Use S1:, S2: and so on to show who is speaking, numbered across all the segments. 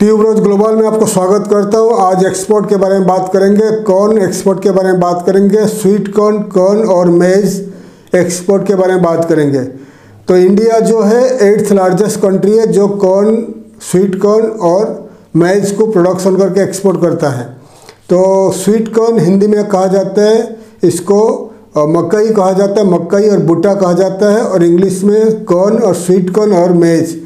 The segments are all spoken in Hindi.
S1: ट्यूबरोज ग्लोबल में आपको स्वागत करता हूँ। आज एक्सपोर्ट के बारे में बात करेंगे। कॉर्न एक्सपोर्ट के बारे में बात करेंगे। स्वीट कॉर्न, कॉर्न और मेज एक्सपोर्ट के बारे में बात करेंगे। तो इंडिया जो है 8th लार्जेस्ट कंट्री है जो कॉर्न, स्वीट कॉर्न और मेज को प्रोडक्शन करके एक्सपोर्ट करता है। तो स्वीट कॉर्न हिंदी में कहा जाता है, इसको मकई कहा जाता है, मकई और भुट्टा कहा जाता है, और इंग्लिश में कॉर्न और स्वीट कॉर्न और मेज।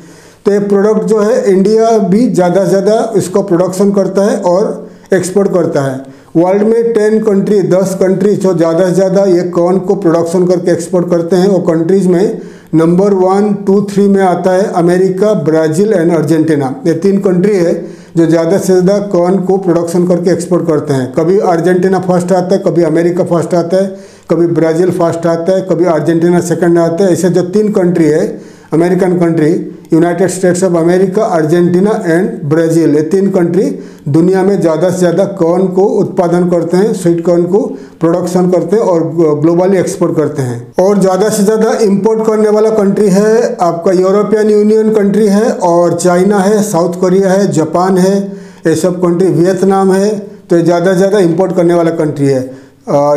S1: तो ये प्रोडक्ट जो है इंडिया भी ज़्यादा से ज़्यादा इसको प्रोडक्शन करता है और एक्सपोर्ट करता है। वर्ल्ड में 10 कंट्री जो ज़्यादा से ज़्यादा ये कॉर्न को प्रोडक्शन करके एक्सपोर्ट करते हैं, वो कंट्रीज़ में नंबर 1, 2, 3 में आता है अमेरिका, ब्राज़ील एंड अर्जेंटीना। ये 3 कंट्री है जो ज़्यादा से ज़्यादा कॉर्न को प्रोडक्शन करके एक्सपोर्ट करते हैं। कभी अर्जेंटीना फर्स्ट आता है, कभी अमेरिका फर्स्ट आता है, कभी ब्राज़ील फर्स्ट आता है, कभी अर्जेंटीना सेकंड आता है। ऐसे जो 3 कंट्री है American country, United states of America, Argentina and Brazil, ये 3 कंट्री दुनिया में ज़्यादा से ज़्यादा कॉर्न को उत्पादन करते हैं, स्वीट कॉर्न को प्रोडक्शन करते हैं और ग्लोबली एक्सपोर्ट करते हैं। और ज़्यादा से ज़्यादा इंपोर्ट करने वाला कंट्री है आपका यूरोपियन यूनियन कंट्री है, और चाइना है, साउथ कोरिया है, जापान है, ये सब कंट्री, वियतनाम है। तो ज़्यादा से ज़्यादा इंपोर्ट करने वाला कंट्री है।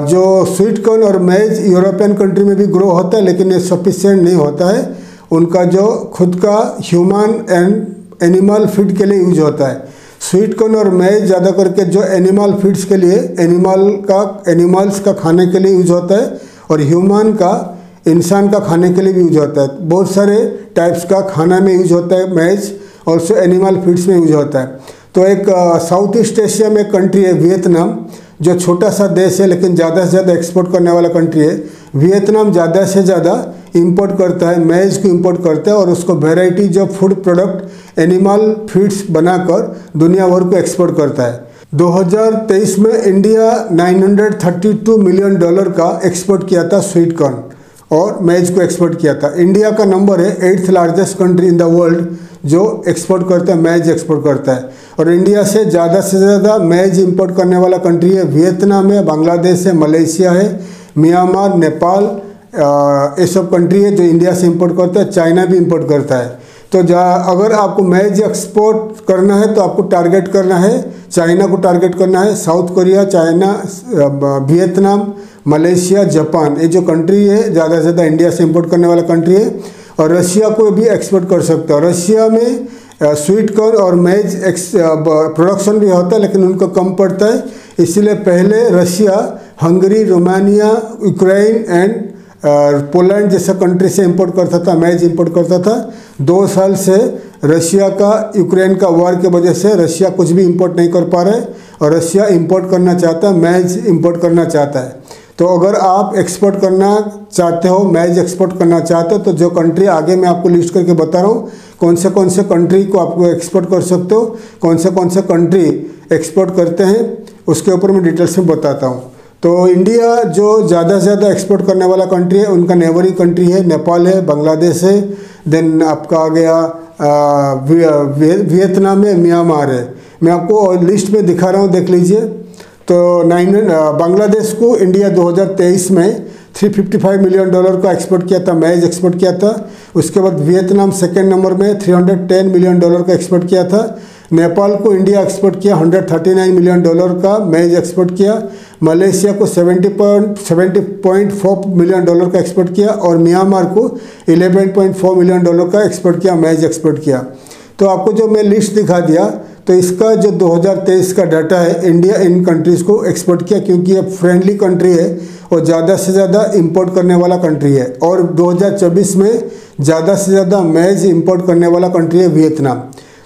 S1: जो स्वीट कॉर्न और मेज यूरोपियन कंट्री में भी ग्रो होता है, लेकिन ये सफिशिएंट नहीं होता है। उनका जो खुद का ह्यूमन एंड एनिमल फीड के लिए यूज होता है। स्वीट कॉर्न और मेज ज़्यादा करके जो एनिमल फीड्स के लिए, एनिमल्स का खाने के लिए यूज होता है, और ह्यूमन का, इंसान का खाने के लिए भी यूज होता है। बहुत सारे टाइप्स का खाना में यूज होता है मेज, ऑल्सो एनिमल फीड्स में यूज होता है। तो एक साउथ ईस्ट एशिया में कंट्री है वियतनाम, जो छोटा सा देश है लेकिन ज़्यादा से ज़्यादा एक्सपोर्ट करने वाला कंट्री है। वियतनाम ज़्यादा से ज़्यादा इंपोर्ट करता है, मेज को इंपोर्ट करता है, और उसको varieties of food product, animal feeds बनाकर दुनिया भर को एक्सपोर्ट करता है। 2023 में इंडिया $932 मिलियन का एक्सपोर्ट किया था स्वीट कॉर्न और मेज को एक्सपोर्ट किया था। इंडिया का नंबर है 8th largest country in the world जो एक्सपोर्ट करता है, मेज एक्सपोर्ट करता है। और इंडिया से ज़्यादा मेज इंपोर्ट करने वाला कंट्री है वियतनाम है, बांग्लादेश है, मलेशिया है, म्यांमार, नेपाल, ये सब कंट्री है जो इंडिया से इंपोर्ट करता है। चाइना भी इंपोर्ट करता है। तो अगर आपको मेज एक्सपोर्ट करना है तो आपको टारगेट करना है, चाइना को टारगेट करना है। South Korea, China, Vietnam, Malaysia, Japan, ये जो कंट्री है ज़्यादा से ज़्यादा इंडिया से इंपोर्ट करने वाला कंट्री है। और रशिया को भी एक्सपोर्ट कर सकता है। रशिया में स्वीट कॉर्न और मेज प्रोडक्शन भी होता है, लेकिन उनको कम पड़ता है। इसीलिए पहले Russia, Hungary, Romania, Ukraine and Poland जैसा कंट्री से इंपोर्ट करता था, मेज इंपोर्ट करता था। 2 साल से रशिया का, यूक्रेन का वार के वजह से रशिया कुछ भी इंपोर्ट नहीं कर पा रहा है, और रशिया इंपोर्ट करना चाहता है, मेज इंपोर्ट करना चाहता है। तो अगर आप एक्सपोर्ट करना चाहते हो, मेज एक्सपोर्ट करना चाहते हो, तो जो कंट्री आगे मैं आपको लिस्ट करके बता रहा हूँ, कौन से कंट्री को आप एक्सपोर्ट कर सकते हो, कौन से कंट्री एक्सपोर्ट करते हैं, उसके ऊपर मैं डिटेल्स में बताता हूँ। तो इंडिया जो ज़्यादा से ज़्यादा एक्सपोर्ट करने वाला कंट्री है, उनका नेबरिंग कंट्री है, नेपाल है, बांग्लादेश है, देन आपका आ गया वियतनाम है, म्यांमार है। मैं आपको लिस्ट में दिखा रहा हूँ, देख लीजिए। तो बांग्लादेश को इंडिया 2023 में $355 मिलियन का एक्सपोर्ट किया था, मेज एक्सपोर्ट किया था। उसके बाद वियतनाम सेकेंड नंबर में $310 मिलियन का एक्सपोर्ट किया था। नेपाल को इंडिया एक्सपोर्ट किया $139 मिलियन का मेज एक्सपोर्ट किया। मलेशिया को $70.4 मिलियन का एक्सपोर्ट किया, और म्यांमार को $11.4 मिलियन का एक्सपोर्ट किया, मेज एक्सपोर्ट किया। तो आपको जो मैं लिस्ट दिखा दिया, तो इसका जो 2023 का डाटा है, इंडिया इन कंट्रीज़ को एक्सपोर्ट किया, क्योंकि ये फ्रेंडली कंट्री है और ज़्यादा से ज़्यादा इंपोर्ट करने वाला कंट्री है। और 2024 में ज़्यादा से ज़्यादा मेज इंपोर्ट करने वाला कंट्री है वियतनाम।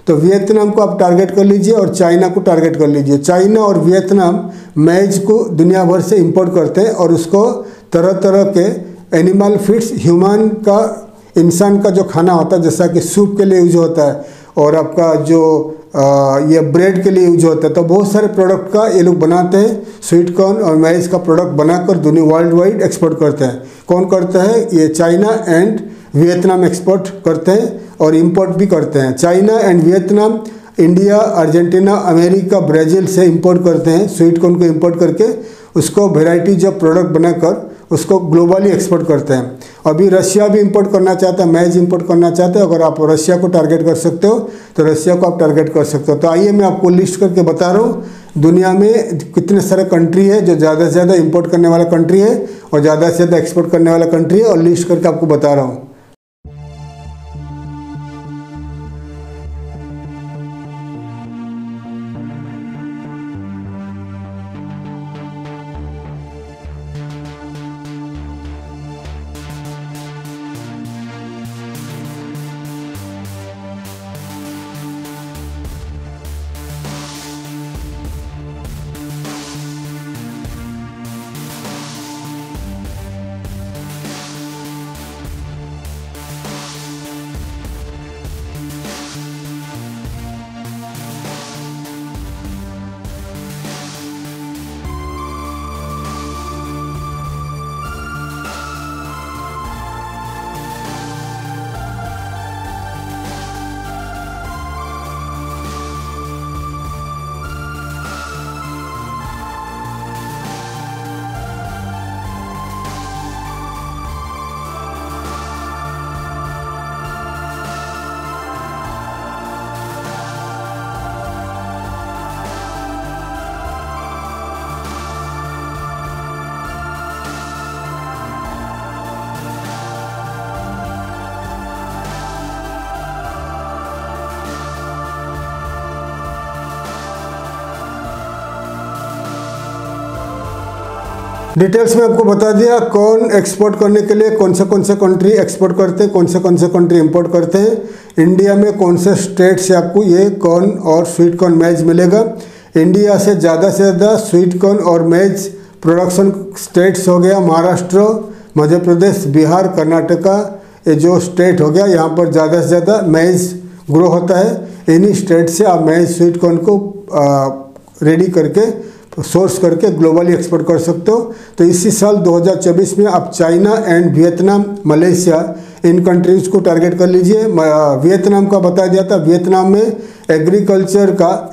S1: तो वियतनाम को आप टारगेट कर लीजिए और चाइना को टारगेट कर लीजिए। चाइना और वियतनाम मेज को दुनिया भर से इंपोर्ट करते हैं, और उसको तरह तरह के एनिमल फीड्स, ह्यूमन का, इंसान का जो खाना होता है, जैसा कि सूप के लिए यूज होता है, और आपका जो ये ब्रेड के लिए यूज होता है। तो बहुत सारे प्रोडक्ट का ये लोग बनाते हैं, स्वीट कॉर्न और मेज का प्रोडक्ट बनाकर दुनिया वर्ल्ड वाइड एक्सपोर्ट करते हैं। कौन करता है? ये चाइना एंड वियतनाम एक्सपोर्ट करते हैं और इंपोर्ट भी करते हैं। China and Vietnam India, Argentina, America, Brazil से इंपोर्ट करते हैं। स्वीट कॉर्न को इंपोर्ट करके उसको वेराइटीज ऑफ प्रोडक्ट बनाकर उसको ग्लोबली एक्सपोर्ट करते हैं। अभी रशिया भी इंपोर्ट करना चाहता है, मैज इंपोर्ट करना चाहते हैं। अगर आप रशिया को टारगेट कर सकते हो तो रशिया को आप टारगेट कर सकते हो। तो आइए मैं आपको लिस्ट करके बता रहा हूँ दुनिया में कितने सारे कंट्री है जो ज़्यादा से ज़्यादा इंपोर्ट करने वाला कंट्री है और ज़्यादा से ज़्यादा एक्सपोर्ट करने वाला कंट्री है, और लिस्ट करके आपको बता रहा हूँ। डिटेल्स में आपको बता दिया कौन एक्सपोर्ट करने के लिए कौन से कंट्री एक्सपोर्ट करते हैं, कौन से कंट्री इंपोर्ट करते हैं। इंडिया में कौन से स्टेट से आपको ये कॉर्न और स्वीट कॉर्न मैज मिलेगा। इंडिया से ज़्यादा स्वीट कॉर्न और मैज प्रोडक्शन स्टेट्स हो गया महाराष्ट्र, मध्य प्रदेश, बिहार, कर्नाटका, ये जो स्टेट हो गया यहाँ पर ज़्यादा से ज़्यादा मैज ग्रो होता है। इन्हीं स्टेट से आप मैज स्वीट कॉर्न को रेडी करके सोर्स करके ग्लोबली एक्सपोर्ट कर सकते हो। तो इसी साल 2024 में आप China and Vietnam, Malaysia in countries को टारगेट कर लीजिए। वियतनाम का बता दिया था, वियतनाम में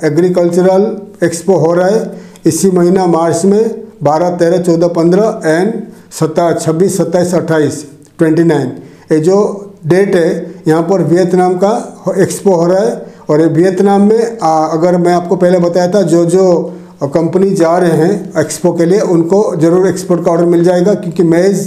S1: एग्रीकल्चरल एक्सपो हो रहा है इसी महीना मार्च में 12, 13, 14, 15 एंड 26, 27, 28, 29 ये जो डेट है यहाँ पर वियतनाम का एक्सपो हो रहा है। और ये वियतनाम में अगर मैं आपको पहले बताया था जो कंपनी जा रहे हैं एक्सपो के लिए उनको ज़रूर एक्सपोर्ट का ऑर्डर मिल जाएगा, क्योंकि मैज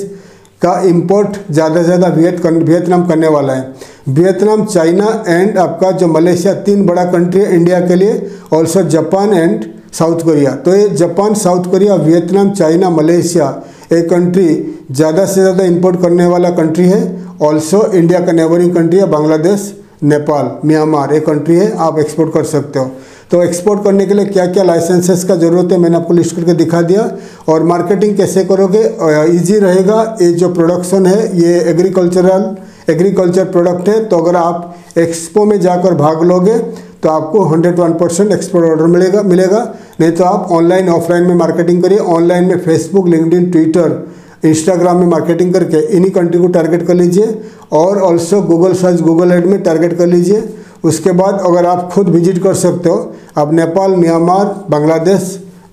S1: का इंपोर्ट ज़्यादा से ज़्यादा वियतनाम करने वाला है। वियतनाम, चाइना एंड आपका जो मलेशिया, 3 बड़ा कंट्री है इंडिया के लिए। Also Japan and south Korea. तो ये Japan, south Korea, Vietnam, China, Malaysia ये कंट्री ज़्यादा से ज़्यादा इंपोर्ट करने वाला कंट्री है। ऑल्सो इंडिया का नेबरिंग कंट्री है बांग्लादेश, नेपाल, म्यांमार ये कंट्री है, आप एक्सपोर्ट कर सकते हो। तो एक्सपोर्ट करने के लिए क्या क्या लाइसेंसेस का ज़रूरत है मैंने आपको लिस्ट करके दिखा दिया। और मार्केटिंग कैसे करोगे, इजी रहेगा। ये जो प्रोडक्शन है ये एग्रीकल्चर प्रोडक्ट है। तो अगर आप एक्सपो में जाकर भाग लोगे तो आपको 101% एक्सपोर्ट ऑर्डर मिलेगा। नहीं तो आप ऑनलाइन ऑफलाइन में मार्केटिंग करिए। ऑनलाइन में फेसबुक, लिंक्डइन, ट्विटर, इंस्टाग्राम में मार्केटिंग करके इन्हीं कंट्री को टारगेट कर लीजिए। और also Google search, Google ad में टारगेट कर लीजिए। उसके बाद अगर आप खुद विजिट कर सकते हो, आप Nepal, Myanmar, Bangladesh,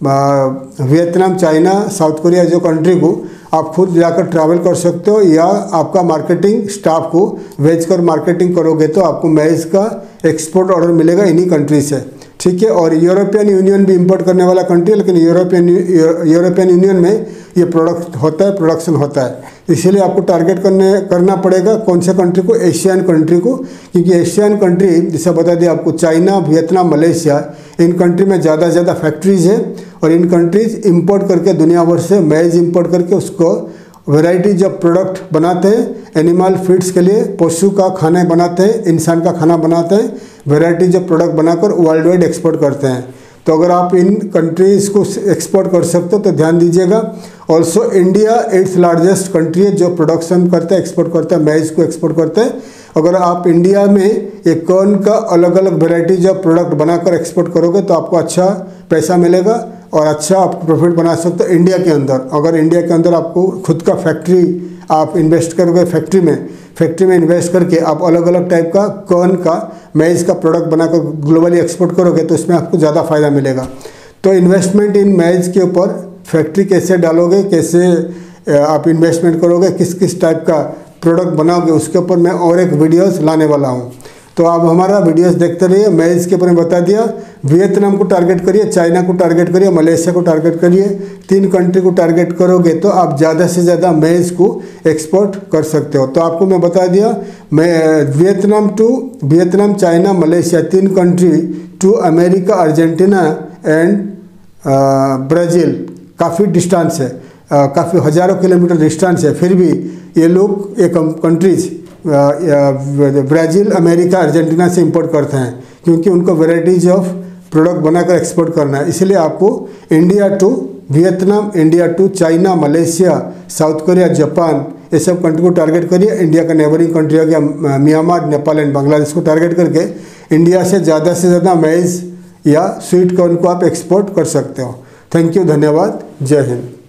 S1: Vietnam, China, south Korea जो कंट्री को आप खुद जाकर ट्रैवल कर सकते हो, या आपका मार्केटिंग स्टाफ को भेजकर मार्केटिंग करोगे तो आपको मैज का एक्सपोर्ट ऑर्डर मिलेगा इन्हीं कंट्री से। ठीक है। और यूरोपियन यूनियन भी इंपोर्ट करने वाला कंट्री है, लेकिन यूरोपियन यूनियन में ये प्रोडक्शन होता है। इसीलिए आपको टारगेट करना पड़ेगा कौन से कंट्री को, एशियन कंट्री को, क्योंकि एशियन कंट्री जैसे बता दिया आपको China, Vietnam, Malaysia in country में ज़्यादा से ज़्यादा फैक्ट्रीज है। और इन कंट्रीज इंपोर्ट करके दुनिया भर से मैज इंपोर्ट करके उसको वैरायटीज ऑफ प्रोडक्ट बनाते हैं। एनिमल फीड्स के लिए पशु का खाना बनाते हैं, इंसान का खाना बनाते हैं, वैरायटीज ऑफ प्रोडक्ट बनाकर वर्ल्ड वाइड एक्सपोर्ट करते हैं। तो अगर आप इन कंट्रीज़ को एक्सपोर्ट कर सकते हो तो ध्यान दीजिएगा। Also India 8th largest country है जो प्रोडक्शन करता है, एक्सपोर्ट करता है, मैज को एक्सपोर्ट करता है। अगर आप इंडिया में एक कॉर्न का अलग अलग वेराइटीज ऑफ प्रोडक्ट बनाकर एक्सपोर्ट करोगे तो आपको अच्छा पैसा मिलेगा और अच्छा आप प्रॉफिट बना सकते हो इंडिया के अंदर। अगर इंडिया के अंदर आपको खुद का फैक्ट्री आप इन्वेस्ट करोगे, फैक्ट्री में इन्वेस्ट करके आप अलग अलग टाइप का कॉर्न का, मैज का प्रोडक्ट बनाकर ग्लोबली एक्सपोर्ट करोगे तो इसमें आपको ज़्यादा फायदा मिलेगा। तो इन्वेस्टमेंट इन मैज के ऊपर फैक्ट्री कैसे डालोगे, कैसे आप इन्वेस्टमेंट करोगे, किस किस टाइप का प्रोडक्ट बनाओगे, उसके ऊपर मैं और एक वीडियोस लाने वाला हूँ। तो आप हमारा वीडियोस देखते रहिए। मैं इसके ऊपर बता दिया, वियतनाम को टारगेट करिए, चाइना को टारगेट करिए, मलेशिया को टारगेट करिए। 3 कंट्री को टारगेट करोगे तो आप ज़्यादा से ज़्यादा मेज को एक्सपोर्ट कर सकते हो। तो आपको मैं बता दिया, मैं Vietnam, China, Malaysia 3 country to America, Argentina and Brazil काफ़ी डिस्टेंस है, काफ़ी हज़ारों किलोमीटर डिस्टेंस है, फिर भी ये लोग एक कंट्रीज ब्राज़ील, अमेरिका, अर्जेंटीना से इंपोर्ट करते हैं, क्योंकि उनको वैराइटीज ऑफ प्रोडक्ट बनाकर एक्सपोर्ट करना है। इसलिए आपको India to Vietnam, India to China, Malaysia, South Korea, Japan, ये सब कंट्री को टारगेट करिए। इंडिया का नेबरिंग कंट्री हो गया म्यांमार, नेपाल एंड बांग्लादेश को टारगेट करके इंडिया से ज़्यादा मेज या स्वीट कॉर्न को आप एक्सपोर्ट कर सकते हो। थैंक यू, धन्यवाद, जय हिंद।